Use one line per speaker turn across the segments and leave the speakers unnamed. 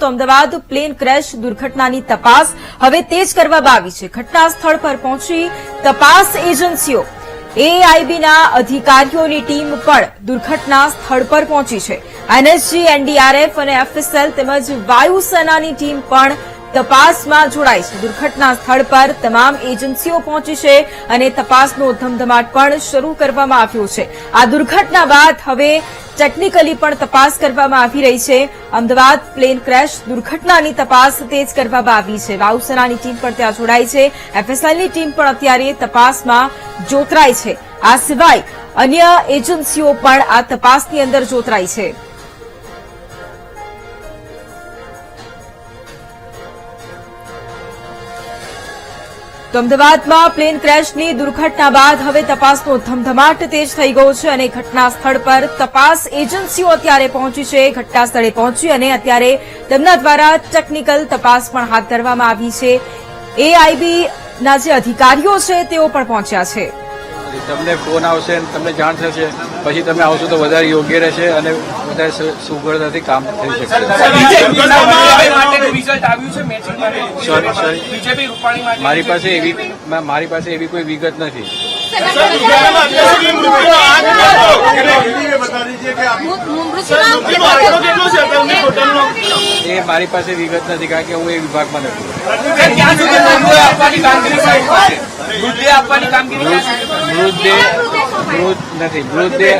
તો Ahmedabad plane crash દુર્ઘટનાની તપાસ હવે તેજ કરવામાં આવી છે. ઘટના સ્થળ પર પહોંચી તપાસ એજન્સીઓ એઆઈબીના અધિકારીઓની ટીમ પણ દુર્ઘટના સ્થળ પર પહોંચી છે. એનએસજી, એનડીઆરએફ અને એફએસએલ તેમજ વાયુસેનાની ટીમ પણ તપાસમાં જોડાઈ છે. દુર્ઘટના સ્થળ પર તમામ એજન્સીઓ પહોંચી છે અને તપાસનો ધમધમાટ પણ શરૂ કરવામાં આવ્યો છે. આ દુર્ઘટના બાદ હવે ટેકનિકલી પણ તપાસ કરવામાં આવી રહી છે. અમદાવાદ પ્લેન ક્રેશ દુર્ઘટનાની તપાસ તેજ કરવામાં આવી છે. વાયુસેનાની ટીમ પણ ત્યાં જોડાઈ છે. એફએસએલની ટીમ પણ અત્યારે તપાસમાં જોતરાઈ છે. આ સિવાય અન્ય એજન્સીઓ પણ આ તપાસની અંદર જોતરાઈ છે. તો અમદાવાદમાં પ્લેન ક્રેશની દુર્ઘટના બાદ હવે તપાસનો ધમધમાટ તેજ થઈ ગયો છે અને ઘટના સ્થળ પર તપાસ એજન્સીઓ અત્યારે પહોંચી છે. ઘટના સ્થળે પહોંચી અને અત્યારે તેમના દ્વારા ટેકનિકલ તપાસ પણ હાથ ધરવામાં આવી છે. એઆઈબીના જે અધિકારીઓ છે તેઓ પણ પહોંચ્યા છે.
તમને ફોન આવશે અને તમને જાણ થશે, પછી તમે આવશો તો વધારે યોગ્ય રહેશે અને વધારે સુગડતાથી કામ થઈ શકે. મારી પાસે એવી કોઈ વિગત નથી. એ મારી પાસે વિગત નથી કારણ કે હું એ વિભાગમાં નથી. મૃતદેહ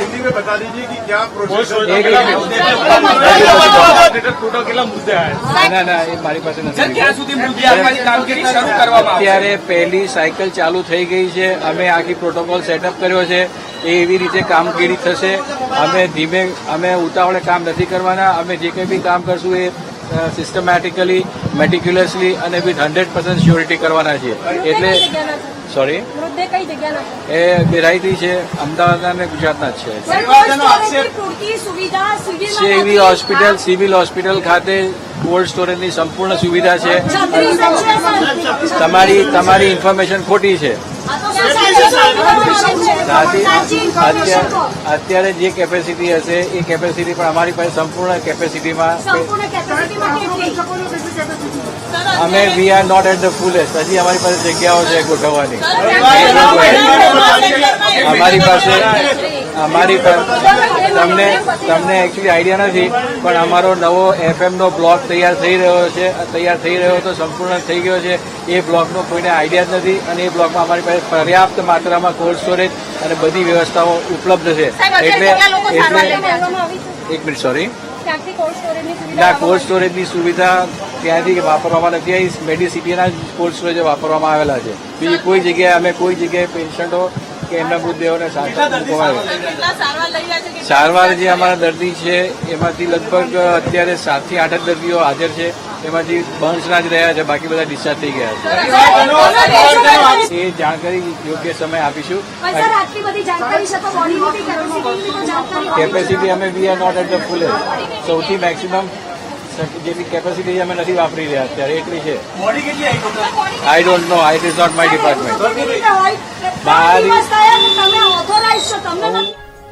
ના એ મારી પાસે નથી. અત્યારે પહેલી સાયકલ ચાલુ થઈ ગઈ છે. અમે આખી પ્રોટોકોલ સેટઅપ કર્યો છે. એ એવી રીતે કામગીરી થશે. અમે ઉતાવળે કામ નથી કરવાના. અમે જે કંઈ બી કામ કરશું એ સિસ્ટમેટિકલી, મેટિક્યુલસલી અને વિથ 100% શ્યોરિટી કરવાના છે. એટલે સોરી એ બેરાયતી છે, અમદાવાદના અને ગુજરાતના જ છે. સિવિલ હોસ્પિટલ ખાતે કોલ્ડ સ્ટોરેજની સંપૂર્ણ સુવિધા છે. તમારી ઇન્ફોર્મેશન ખોટી છે. અત્યારે જે કેપેસિટી હશે એ કેપેસિટી પણ અમારી પાસે સંપૂર્ણ કેપેસિટીમાં અમે we are not at the fullest. હજી અમારી પાસે જગ્યાઓ છે ગોઠવવાની. તમને એકચ્યુઅલી આઈડિયા નથી, પણ અમારો નવો એફએમનો બ્લોક તૈયાર થઈ રહ્યો હતો, સંપૂર્ણ થઈ ગયો છે. એ બ્લોકનો કોઈને આઈડિયા જ નથી અને એ બ્લોકમાં અમારી પાસે પર્યાપ્ત માત્રામાં કોલ્ડ સ્ટોરેજ અને બધી વ્યવસ્થાઓ ઉપલબ્ધ છે. એટલે એક મિનિટ સોરી ના, કોલ્ડ સ્ટોરેજની સુવિધા ત્યાંથી વાપરવામાં નથી આવી. મેડિસિટીના કોલ્ડ સ્ટોરેજ વાપરવામાં આવેલા છે. બીજી કોઈ જગ્યાએ પેશન્ટો કે એમના મૃતદેહોને સારવાર જે અમારા દર્દી છે એમાંથી લગભગ અત્યારે 7 થી 8 દર્દીઓ હાજર છે. એમાંથી બંશના જ રહ્યા છે, બાકી બધા ડિસ્ચાર્જ થઈ ગયા છે. એ જાણકારી યોગ્ય સમય આપીશું. કેપેસિટી અમે we are not at the full. સૌથી મેક્સિમમ જેટલી કેપેસિટી અમે નથી વાપરી રહ્યા અત્યારે એટલી છે. I don't know, it is not my department.